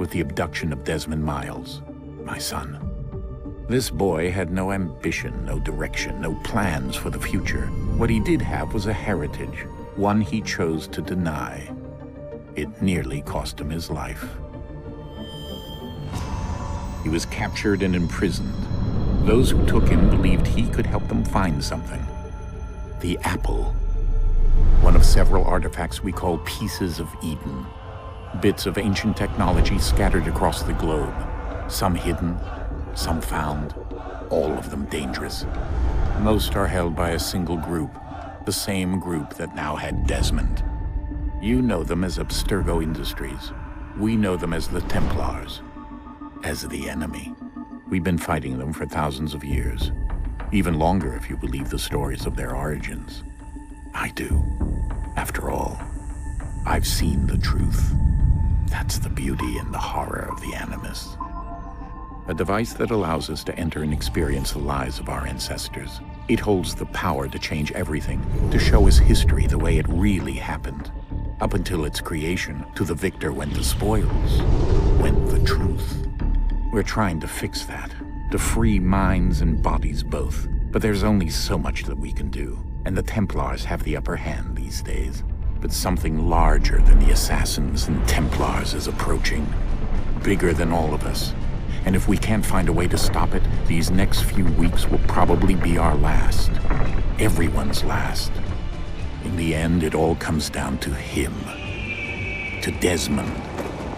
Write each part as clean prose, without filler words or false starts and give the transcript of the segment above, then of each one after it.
with the abduction of Desmond Miles, my son. This boy had no ambition, no direction, no plans for the future. What he did have was a heritage, one he chose to deny. It nearly cost him his life. He was captured and imprisoned. Those who took him believed he could help them find something. The apple. One of several artifacts we call pieces of Eden. Bits of ancient technology scattered across the globe. Some hidden, some found, all of them dangerous. Most are held by a single group, the same group that now had Desmond. You know them as Abstergo Industries. We know them as the Templars, as the enemy. We've been fighting them for thousands of years, even longer if you believe the stories of their origins. I do. After all, I've seen the truth. That's the beauty and the horror of the Animus. A device that allows us to enter and experience the lives of our ancestors. It holds the power to change everything, to show us history the way it really happened. Up until its creation, to the victor went the spoils, went the truth. We're trying to fix that, to free minds and bodies both. But there's only so much that we can do, and the Templars have the upper hand these days. But something larger than the Assassins and Templars is approaching, bigger than all of us. And if we can't find a way to stop it, these next few weeks will probably be our last. Everyone's last. In the end, it all comes down to him. To Desmond.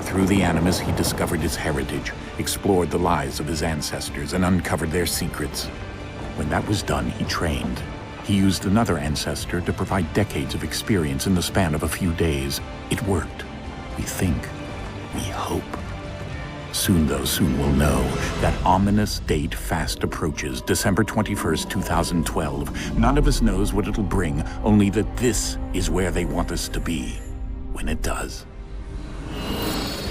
Through the Animus, he discovered his heritage, explored the lives of his ancestors, and uncovered their secrets. When that was done, he trained. He used another ancestor to provide decades of experience in the span of a few days. It worked. We think. We hope. Soon we'll know. That ominous date fast approaches, December 21st, 2012. None of us knows what it'll bring, only that this is where they want us to be, when it does.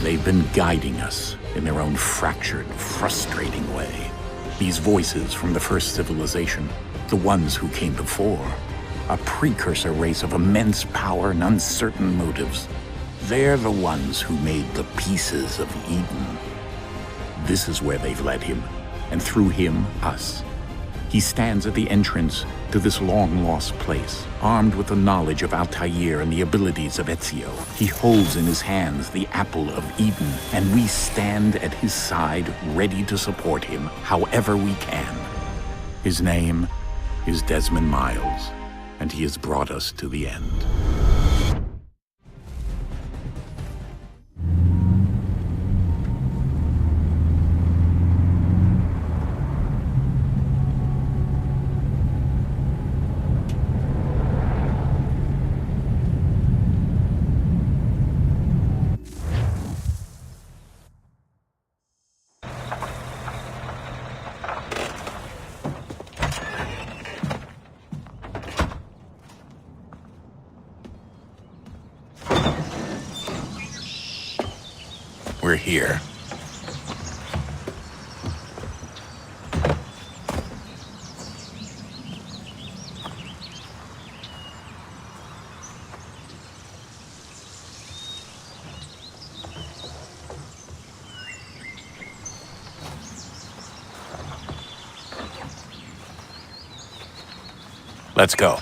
They've been guiding us in their own fractured, frustrating way. These voices from the first civilization, the ones who came before, a precursor race of immense power and uncertain motives. They're the ones who made the pieces of Eden. This is where they've led him, and through him, us. He stands at the entrance to this long-lost place, armed with the knowledge of Altair and the abilities of Ezio. He holds in his hands the apple of Eden, and we stand at his side, ready to support him however we can. His name is Desmond Miles, and he has brought us to the end. We're here. Let's go.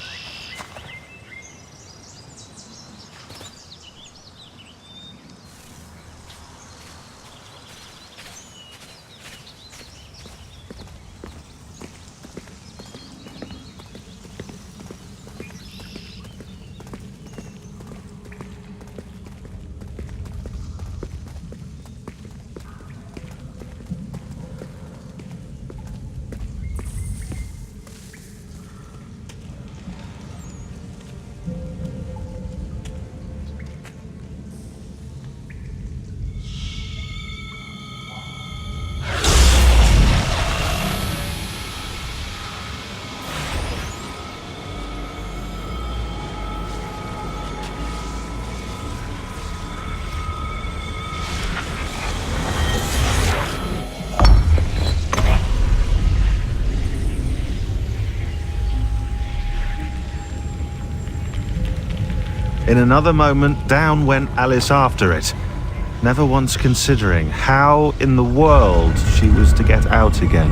In another moment, down went Alice after it. never once considering how in the world she was to get out again.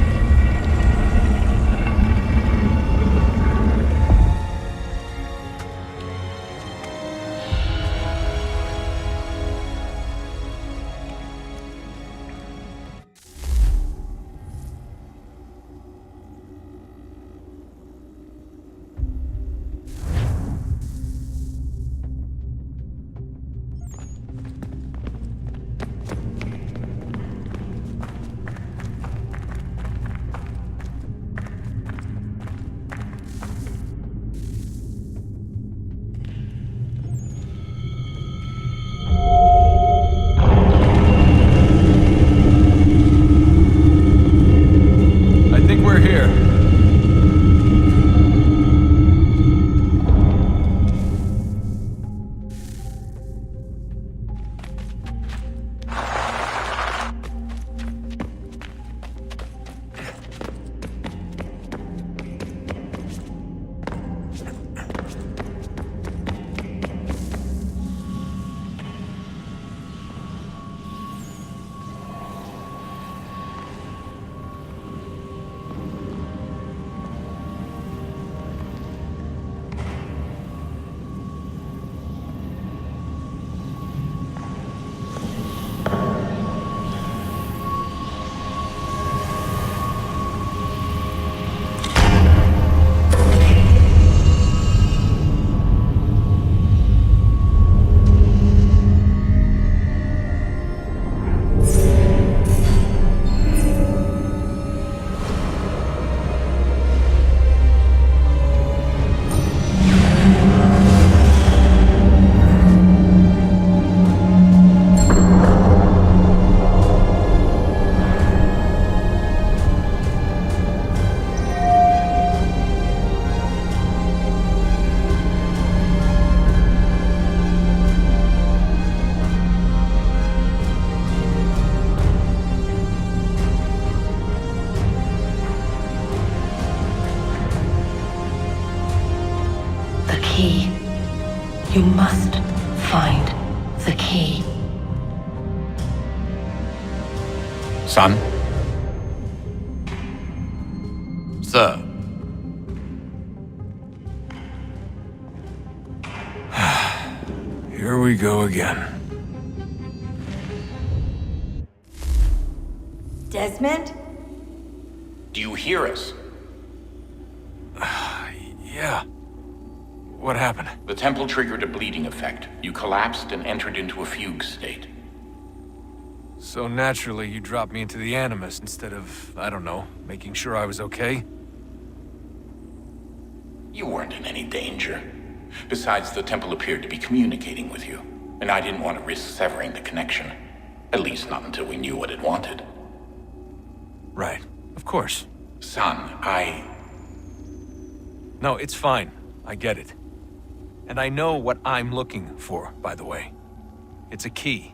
You must find the key. Son? Sir. Here we go again. Desmond? Do you hear us? Yeah. What happened? The temple triggered a bleeding effect. You collapsed and entered into a fugue state. So naturally, you dropped me into the Animus instead of, I don't know, making sure I was okay? You weren't in any danger. Besides, the temple appeared to be communicating with you, and I didn't want to risk severing the connection. At least not until we knew what it wanted. Right. Of course. Son, No, it's fine. I get it. And I know what I'm looking for, by the way. It's a key.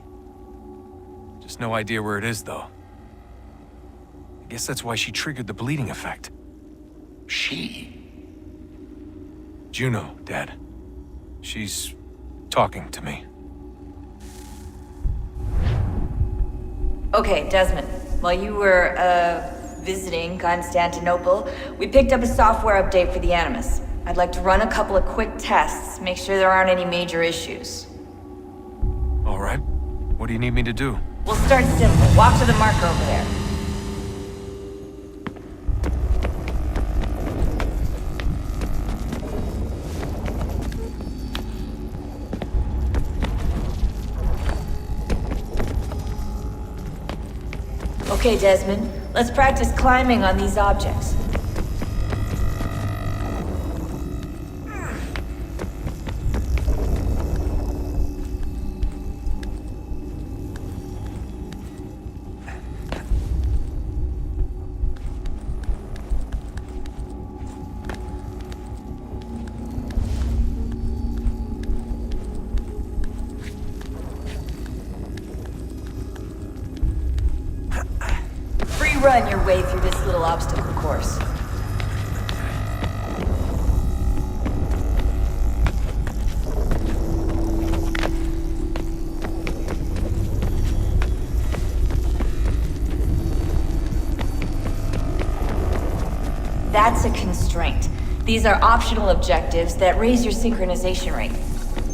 Just no idea where it is, though. I guess that's why she triggered the bleeding effect. She? Juno, Dad. She's talking to me. Okay, Desmond. While you were, visiting Constantinople, we picked up a software update for the Animus. I'd like to run a couple of quick tests, make sure there aren't any major issues. All right. What do you need me to do? We'll start simple. Walk to the marker over there. Okay, Desmond. Let's practice climbing on these objects. Run your way through this little obstacle course. That's a constraint. These are optional objectives that raise your synchronization rate.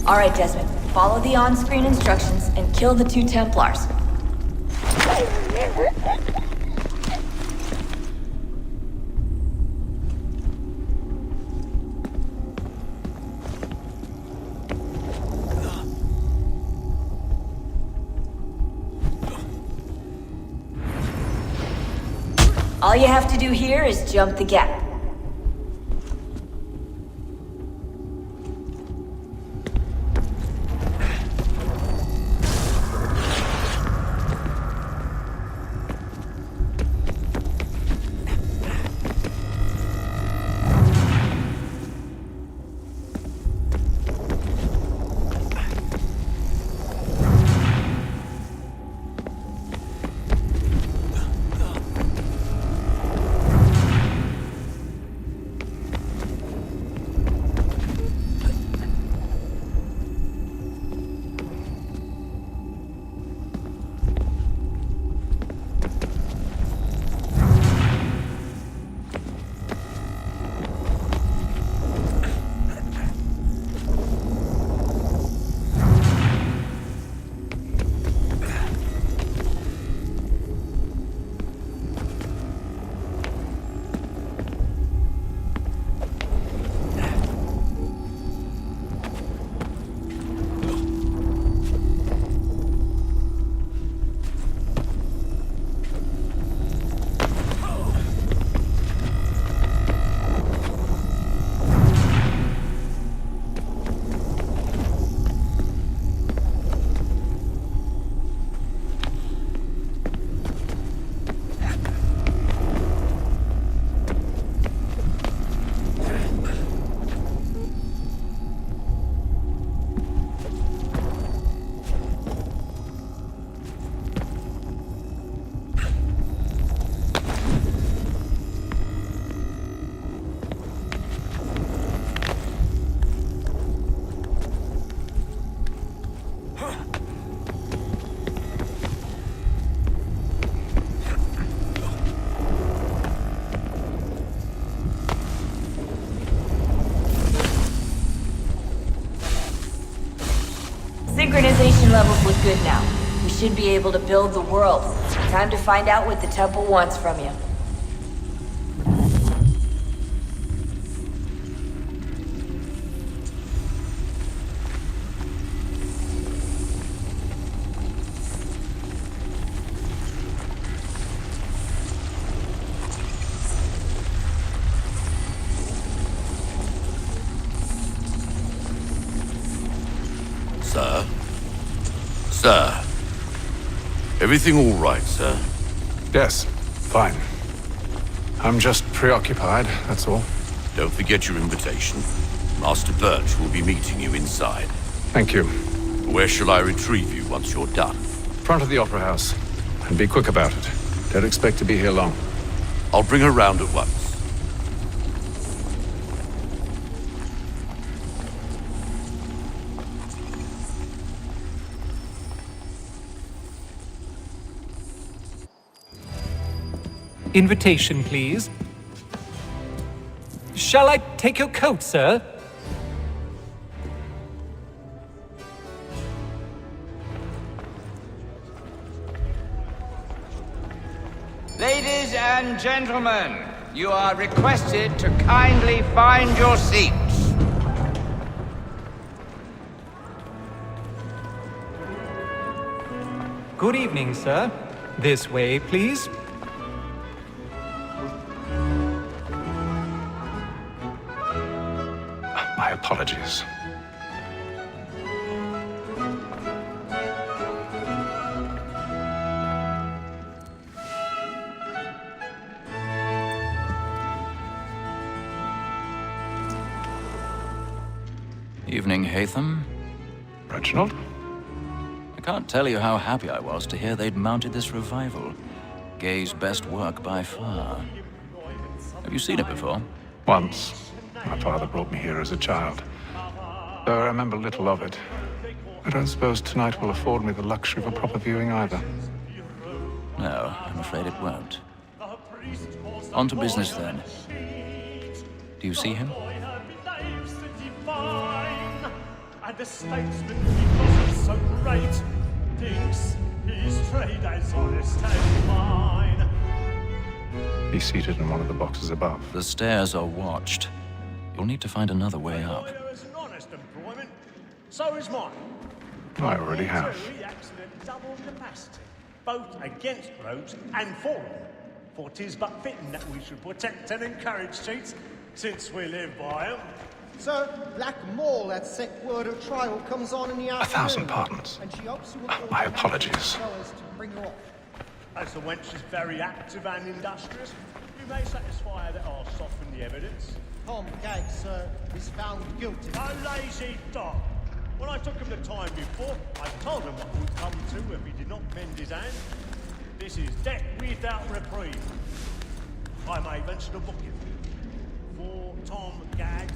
Alright, Desmond, follow the on-screen instructions and kill the 2 Templars. All you have to do here is jump the gap. Synchronization levels look good now. We should be able to build the world. Time to find out what the temple wants from you. Sir? Sir? Everything all right, sir? Yes, fine. I'm just preoccupied, that's all. Don't forget your invitation. Master Birch will be meeting you inside. Thank you. Where shall I retrieve you once you're done? Front of the Opera House. And be quick about it. Don't expect to be here long. I'll bring her round at once. Invitation, please. Shall I take your coat, sir? Ladies and gentlemen, you are requested to kindly find your seats. Good evening, sir. This way, please. My apologies. Evening, Hatham. Reginald? I can't tell you how happy I was to hear they'd mounted this revival. Gay's best work by far. Have you seen it before? Once. My father brought me here as a child. Though I remember little of it. I don't suppose tonight will afford me the luxury of a proper viewing either. No, I'm afraid it won't. On to business then. Do you see him? And the statesman, because he's so great, thinks his trade as honest as mine. He's seated in one of the boxes above. The stairs are watched. You'll need to find another way up. Lawyer is an honest employment, so is mine. I already have. He acts in a double capacity, both against rogues and for them. For 'tis but fitting that we should protect and encourage cheats, since we live by them. Sir, Black Mole, that sick word of trial comes on in the afternoon. 1,000 pardons. And she hopes you will My apologies. so as to bring her off. As the wench is very active and industrious, you may satisfy her that I'll soften the evidence. Tom Gag, sir, is found guilty. A lazy dog! When I took him the time before, I told him what would come to if he did not mend his hand. This is death without reprieve. I may mention a booking. For Tom Gag,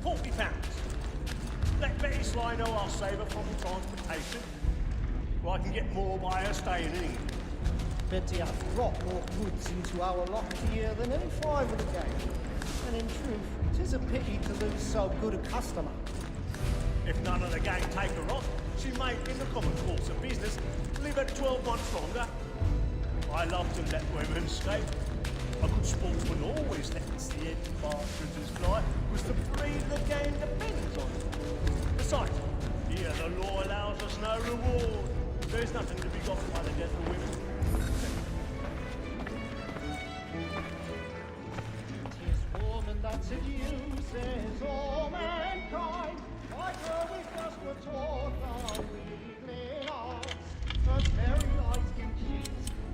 £40. Let Betty Sly know I'll save her from transportation. Or I can get more by her staying in England. Betty has brought more goods into our lot here than any five of the gang. And in truth, 'tis a pity to lose so good a customer. If none of the gang take her on, she may, in the common course of business, live at 12 months longer. I love to let women escape. A good sportsman always lets the head partridges fly, because the breed of the game depends on it. Besides, here the law allows us no reward. There's nothing to be got by the death of women. 'Tis woman that seduces all mankind. Like her we first were taught our weakling arts. Her very eyes can cheat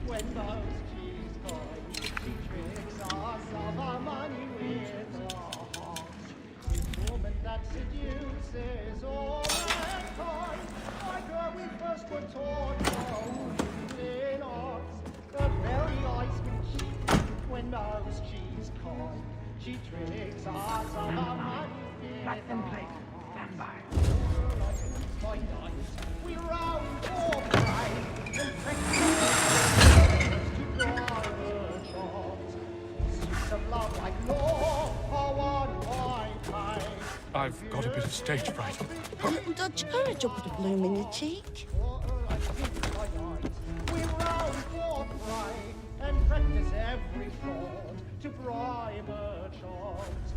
when those cheese coins. She tricks us of our money with our hearts. 'Tis woman that seduces all mankind. Like her we first were taught our weakling arts. Her very eyes can cheat when those cheese coins. She tricks us of our money with our hearts. We round for pride and to drive her charms. Seats of love like law are one white eye. I've got a bit of stage fright. A little Dutch courage will put a bloom in your cheek. We round for pride and practice every fraud to bribe her charms.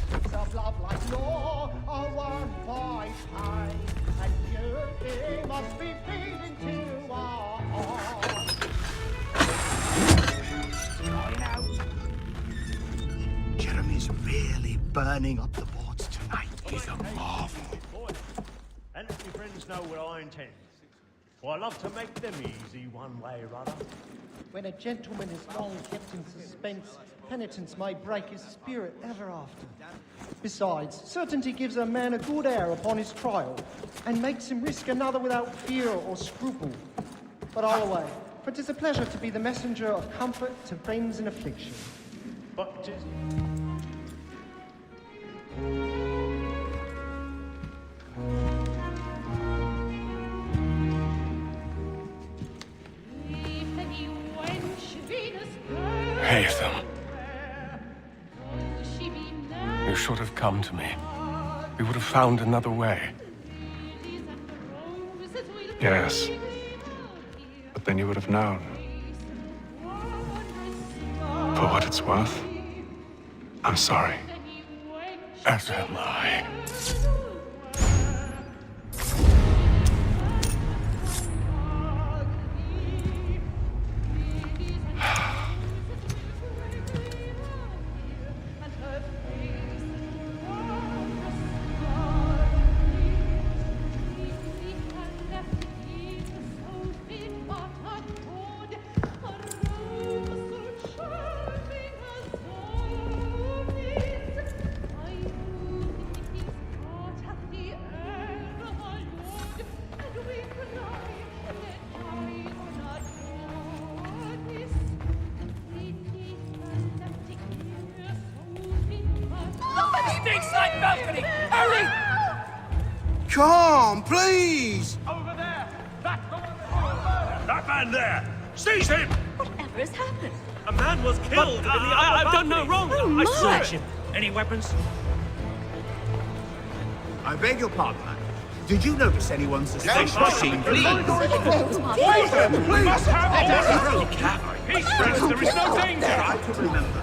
Seats of love like law are one white eye. And you must be feeding to our hearts. Jeremy's really burning up the boards tonight. He's a marvel. And if your friends know what I intend. For I love to make them easy one way or other. When a gentleman is long kept in suspense, penitence may break his spirit ever after. Besides, certainty gives a man a good air upon his trial, and makes him risk another without fear or scruple. But I'll away, for 'tis a pleasure to be the messenger of comfort to friends in affliction. But 'tis... Haytham. You should have come to me. We would have found another way. Yes. But then you would have known. For what it's worth, I'm sorry. As am I. Come, please! Over there! That man there! Seize him! Whatever has happened? A man was killed in the I've done no wrong. Oh, I my. swear him. Any weapons? I beg your pardon, man. Did you notice anyone suspicious? Machine, please. We must have order! Peace, friends, there is no danger! I could remember.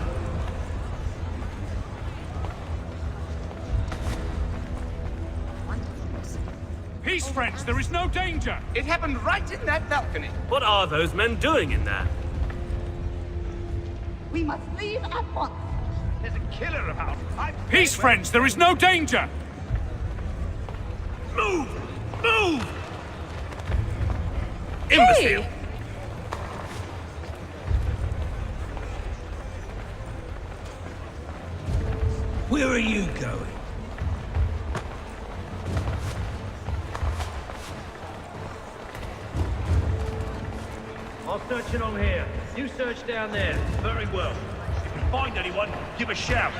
Peace, friends, there is no danger! It happened right in that balcony. What are those men doing in there? We must leave at once. There's a killer about. Peace, friends, there is no danger! Move! Move! Imbecile! Where are you going? I'll search in on here. You search down there. Very well. If you find anyone, give a shout.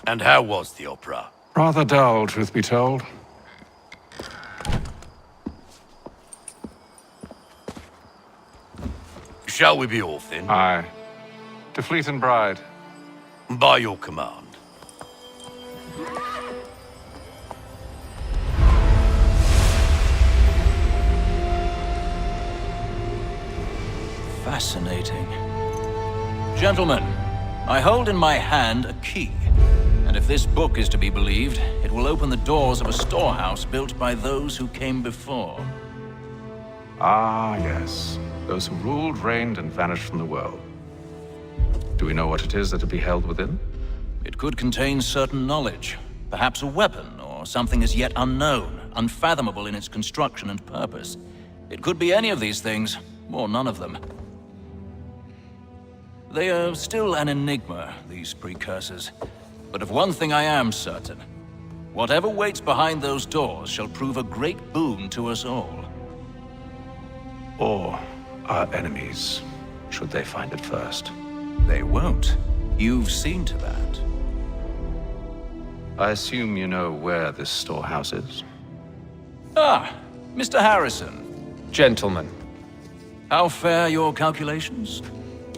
And how was the opera? Rather dull, truth be told. Shall we be off then? Aye. To Fleet and Bride. By your command. Fascinating. Gentlemen, I hold in my hand a key. And if this book is to be believed, it will open the doors of a storehouse built by those who came before. Ah, yes. Those who ruled, reigned, and vanished from the world. Do we know what it is that to be held within? It could contain certain knowledge, perhaps a weapon, or something as yet unknown, unfathomable in its construction and purpose. It could be any of these things, or none of them. They are still an enigma, these precursors. But of one thing I am certain. Whatever waits behind those doors shall prove a great boon to us all. Or our enemies, should they find it first. They won't. You've seen to that. I assume you know where this storehouse is? Ah, Mr. Harrison. Gentlemen, How fare your calculations?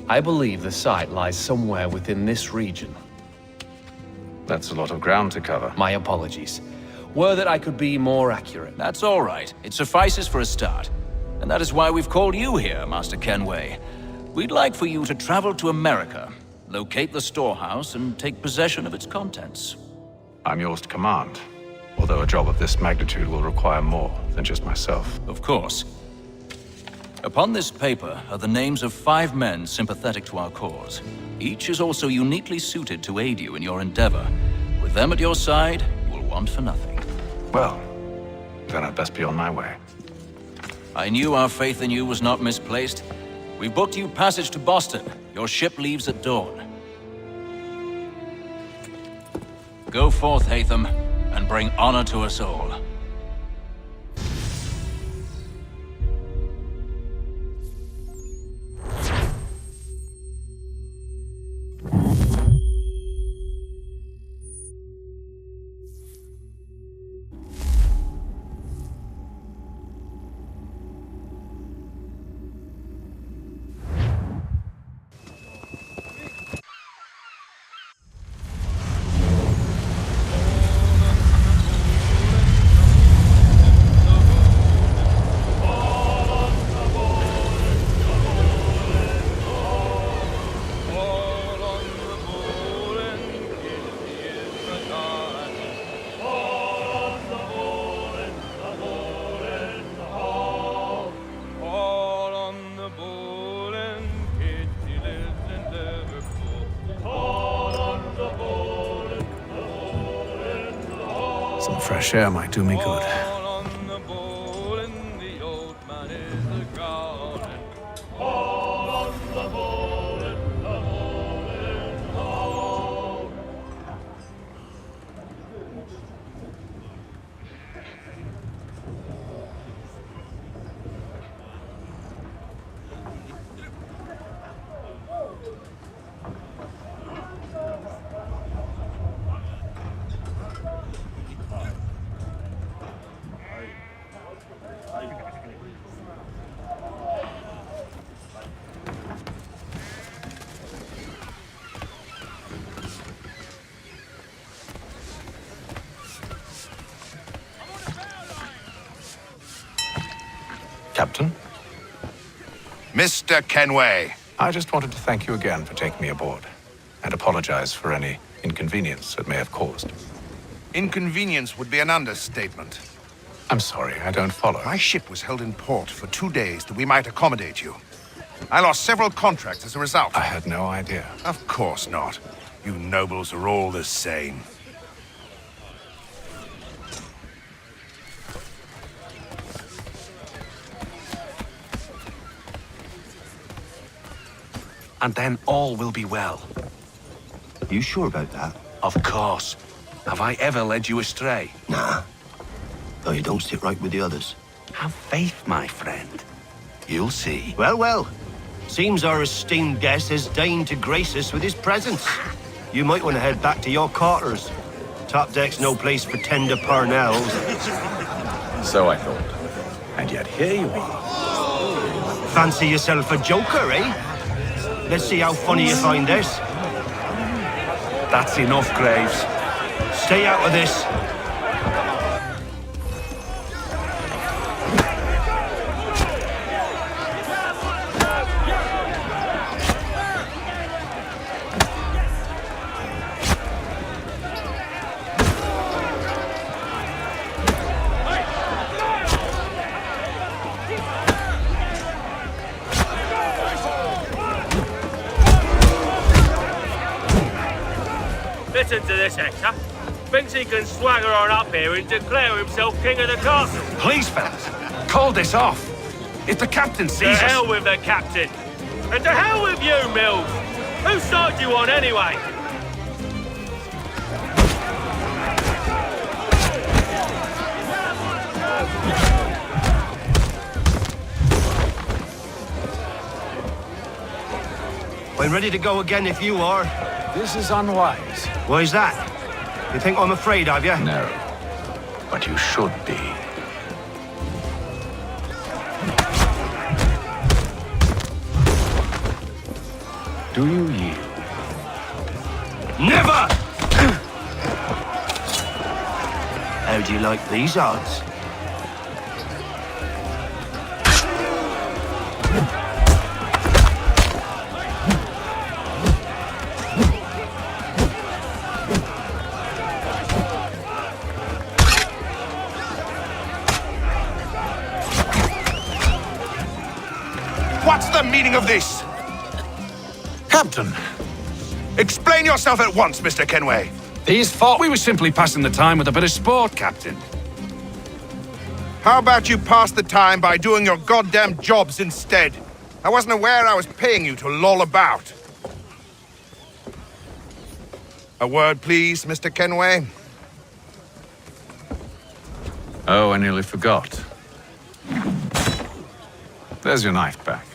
I believe the site lies somewhere within this region. That's a lot of ground to cover. My apologies. Were that I could be more accurate. That's all right. It suffices for a start. And that is why we've called you here, Master Kenway. We'd like for you to travel to America, locate the storehouse, and take possession of its contents. I'm yours to command. Although a job of this magnitude will require more than just myself. Of course. Upon this paper are the names of 5 men sympathetic to our cause. Each is also uniquely suited to aid you in your endeavor. With them at your side, you will want for nothing. Well, then I'd best be on my way. I knew our faith in you was not misplaced. We've booked you passage to Boston. Your ship leaves at dawn. Go forth, Hatham, and bring honor to us all. Some fresh air might do me good. Captain? Mr. Kenway. I just wanted to thank you again for taking me aboard, and apologize for any inconvenience it may have caused. Inconvenience would be an understatement. I'm sorry, I don't follow. My ship was held in port for 2 days that we might accommodate you. I lost several contracts as a result. I had no idea. Of course not. You nobles are all the same. And then all will be well. You sure about that? Of course. Have I ever led you astray? Nah. Though you don't sit right with the others. Have faith, my friend. You'll see. Well, well. Seems our esteemed guest has deigned to grace us with his presence. You might want to head back to your quarters. Top deck's no place for tender parnells. So I thought. And yet here you are. Fancy yourself a joker, eh? Let's see how funny you find this. That's enough, Graves. Stay out of this. Listen to this, Hector. Thinks he can swagger on up here and declare himself king of the castle. Please, fellas, call this off. If the captain sees us... To hell with the captain. And to hell with you, Mills. Whose side you on, anyway? I'm ready to go again if you are. This is unwise. Why's that? You think I'm afraid of you? No. But you should be. Do you yield? Never! How do you like these odds? What's the meaning of this? Captain! Explain yourself at once, Mr. Kenway. These thought we were simply passing the time with a bit of sport, Captain. How about you pass the time by doing your goddamn jobs instead? I wasn't aware I was paying you to loll about. A word, please, Mr. Kenway. Oh, I nearly forgot. There's your knife back.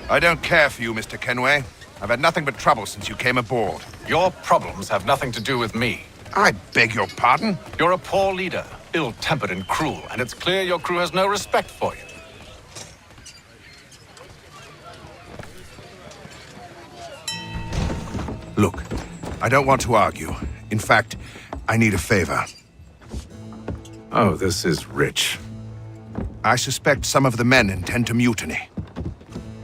I don't care for you, Mr. Kenway. I've had nothing but trouble since you came aboard. Your problems have nothing to do with me. I beg your pardon? You're a poor leader, ill-tempered and cruel, and it's clear your crew has no respect for you. Look, I don't want to argue. In fact, I need a favor. Oh, this is rich. I suspect some of the men intend to mutiny.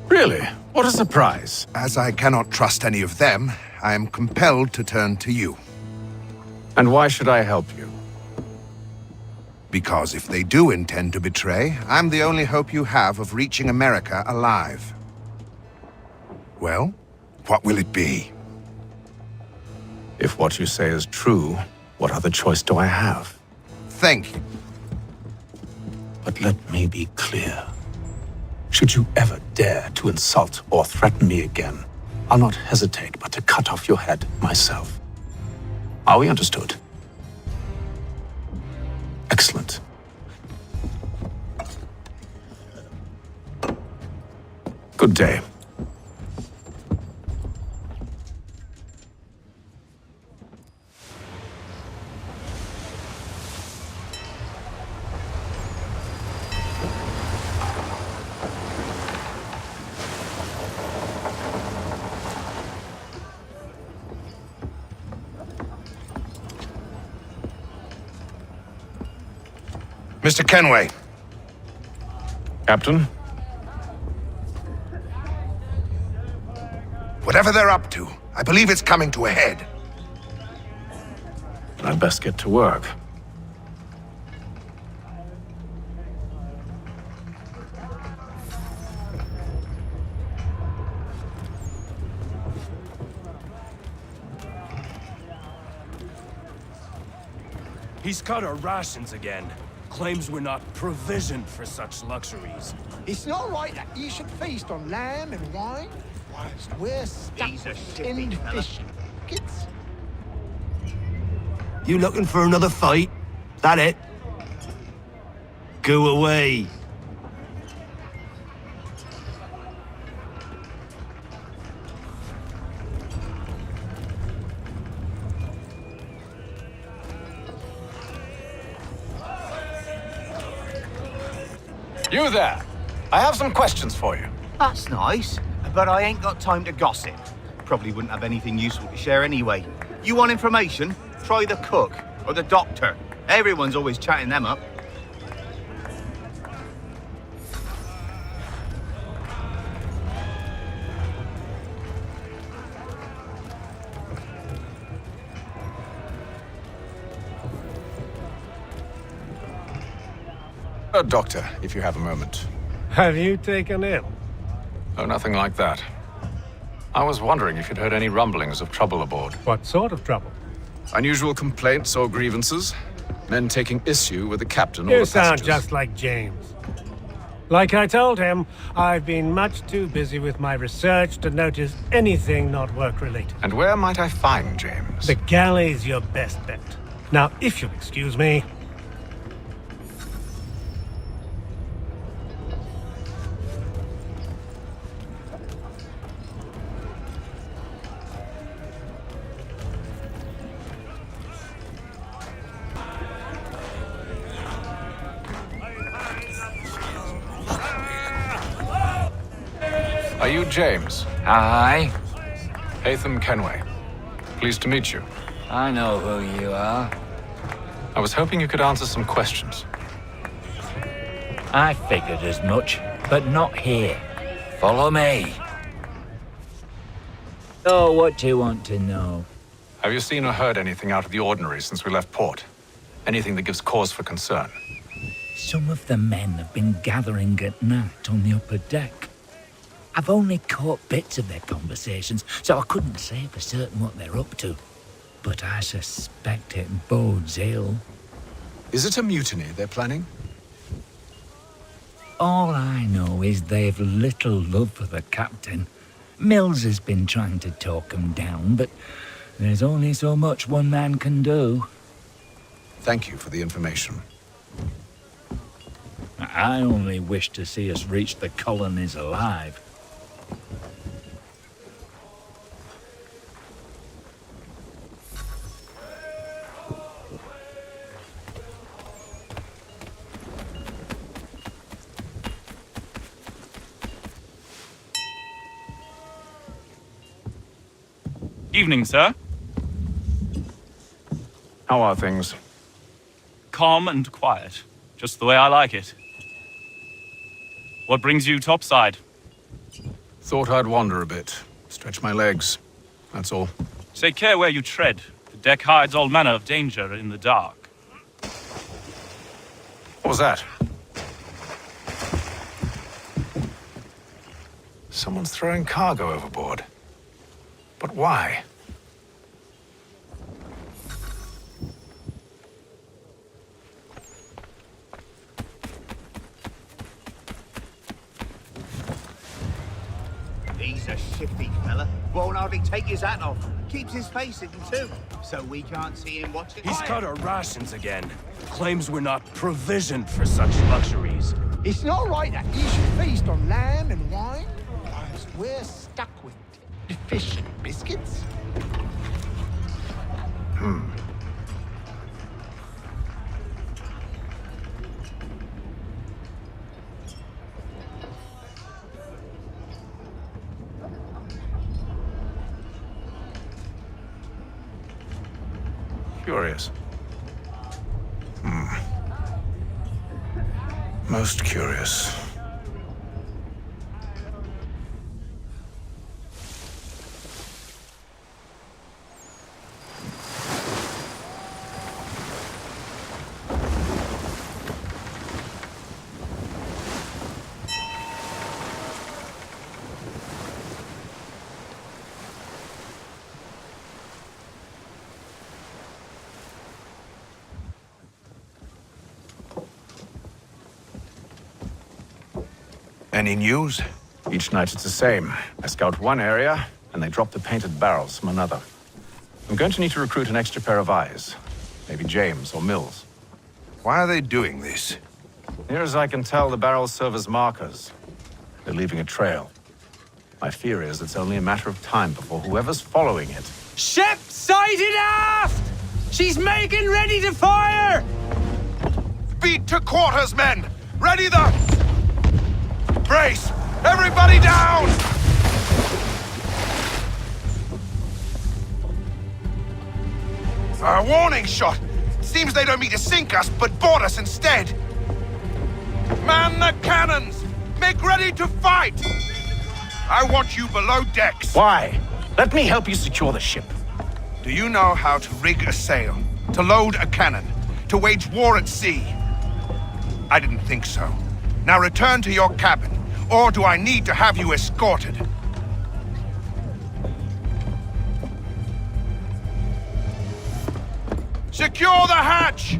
Really? What a surprise. As I cannot trust any of them, I am compelled to turn to you. And why should I help you? Because if they do intend to betray, I'm the only hope you have of reaching America alive. Well, what will it be? If what you say is true, what other choice do I have? Thank you. But let me be clear. Should you ever dare to insult or threaten me again, I'll not hesitate but to cut off your head myself. Are we understood? Excellent. Good day. Mr. Kenway. Captain? Whatever they're up to, I believe it's coming to a head. I'd best get to work. He's cut our rations again. Claims we're not provisioned for such luxuries. It's not right that you should feast on lamb and wine whilst we're stuck with tinned fish and biscuits. You looking for another fight? That it? Go away. You there! I have some questions for you. That's nice, but I ain't got time to gossip. Probably wouldn't have anything useful to share anyway. You want information? Try the cook or the doctor. Everyone's always chatting them up. Doctor, if you have a moment. Have you taken ill? Oh, nothing like that. I was wondering if you'd heard any rumblings of trouble aboard. What sort of trouble? Unusual complaints or grievances? Men taking issue with the captain or You the sound passengers? just like James. Like I told him, I've been much too busy with my research to notice anything not work-related. And where might I find James? The galley's your best bet. Now, if you'll excuse me... Are you James? Aye. Haytham Kenway. Pleased to meet you. I know who you are. I was hoping you could answer some questions. I figured as much, but not here. Follow me. Oh, what do you want to know? Have you seen or heard anything out of the ordinary since we left port? Anything that gives cause for concern? Some of the men have been gathering at night on the upper deck. I've only caught bits of their conversations, so I couldn't say for certain what they're up to. But I suspect it bodes ill. Is it a mutiny they're planning? All I know is they've little love for the captain. Mills has been trying to talk him down, but there's only so much one man can do. Thank you for the information. I only wish to see us reach the colonies alive. Evening, sir. How are things? Calm and quiet. Just the way I like it. What brings you topside? Thought I'd wander a bit. Stretch my legs. That's all. Take care where you tread. The deck hides all manner of danger in the dark. What was that? Someone's throwing cargo overboard. But why? He's a shifty fella. Won't hardly take his hat off. Keeps his face hidden too, so we can't see him watching. He's cut our rations again. Claims we're not provisioned for such luxuries. It's not right that you should feast on lamb and wine whilst we're stuck with tinned fish and biscuits. Curious. Most curious. Any news? Each night it's the same. I scout one area, and they drop the painted barrels from another. I'm going to need to recruit an extra pair of eyes. Maybe James or Mills. Why are they doing this? Near as I can tell, the barrels serve as markers. They're leaving a trail. My fear is it's only a matter of time before whoever's following it... Ship sighted aft! She's making ready to fire! Beat to quarters, men! Ready the... Brace! Everybody down! A warning shot! Seems they don't mean to sink us, but board us instead! Man the cannons! Make ready to fight! I want you below decks. Why? Let me help you secure the ship. Do you know how to rig a sail? To load a cannon? To wage war at sea? I didn't think so. Now return to your cabin. Or do I need to have you escorted? Secure the hatch!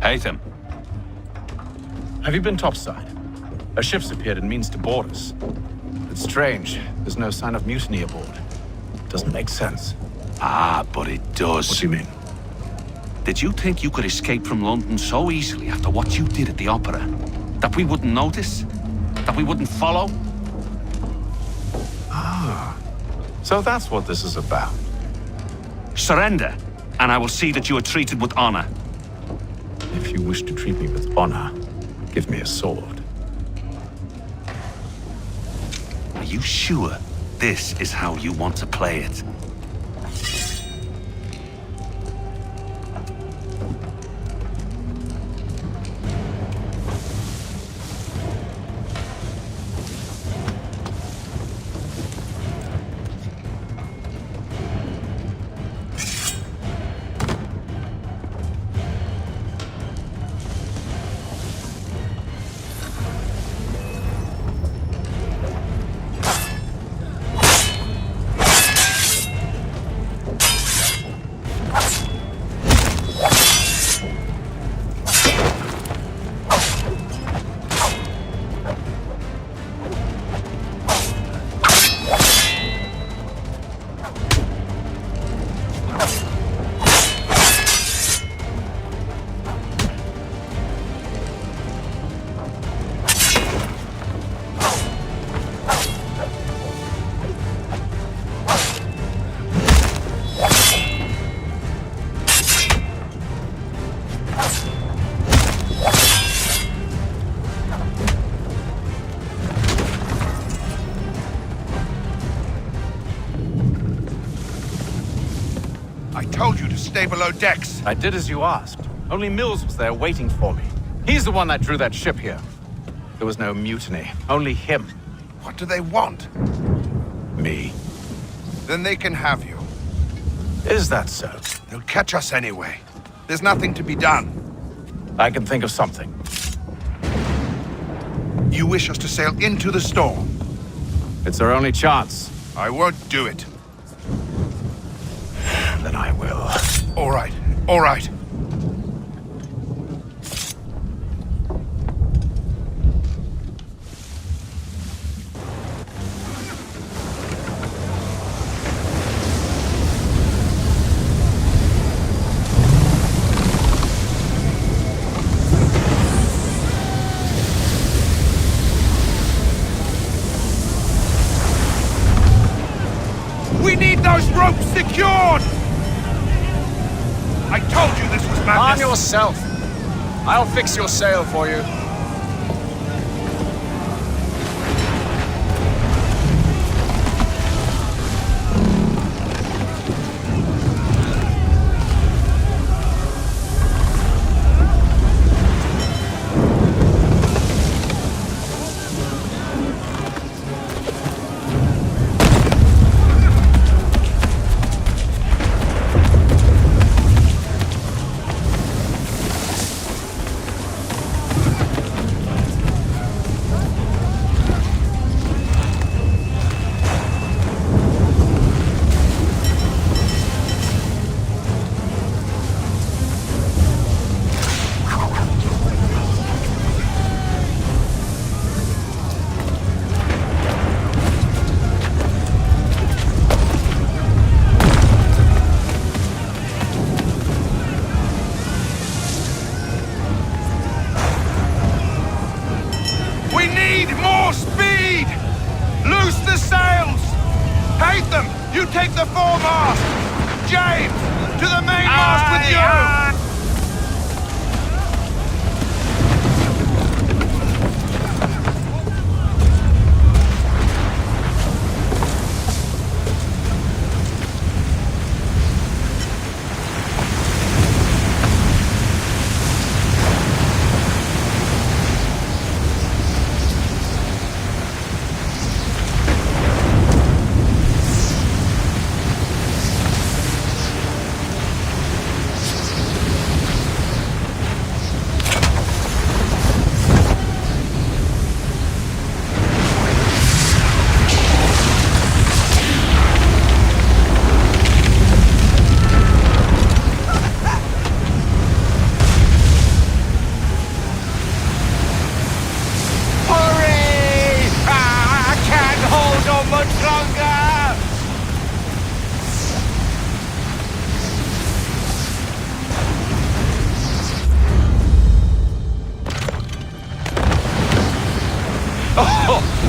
Haytham. Have you been topside? A ship's appeared and means to board us. It's strange. There's no sign of mutiny aboard. Doesn't make sense. Ah, but it does. What do you mean? Did you think you could escape from London so easily after what you did at the opera? That we wouldn't notice? That we wouldn't follow? Ah. So that's what this is about. Surrender, and I will see that you are treated with honor. If you wish to treat me with honor, give me a sword. Are you sure this is how you want to play it? Stay below decks. I did as you asked. Only Mills was there waiting for me. He's the one that drew that ship here. There was no mutiny, only him. What do they want? Me. Then they can have you. Is that so? They'll catch us anyway. There's nothing to be done. I can think of something. You wish us to sail into the storm? It's our only chance. I won't do it. Then I will. All right, all right. We need those ropes secured! I told you this was madness! Arm yourself! I'll fix your sail for you. Await them! You take the foremast! James! To the mainmast with you!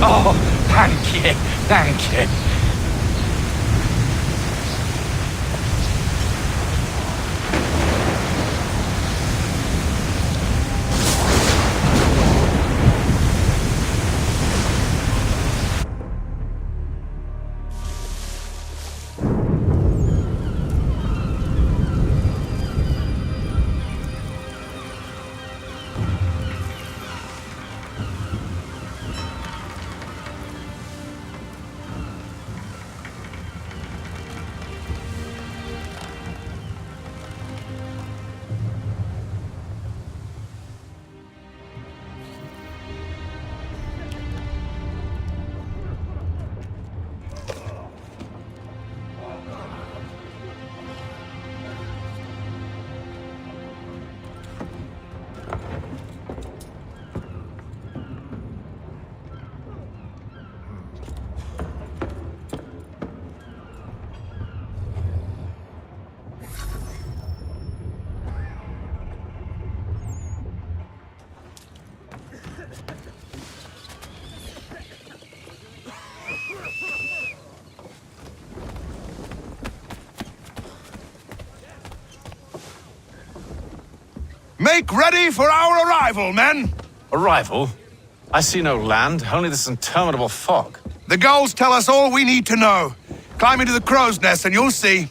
Oh, thank you, thank you. Make ready for our arrival, men! Arrival? I see no land, only this interminable fog. The gulls tell us all we need to know. Climb into the crow's nest and you'll see.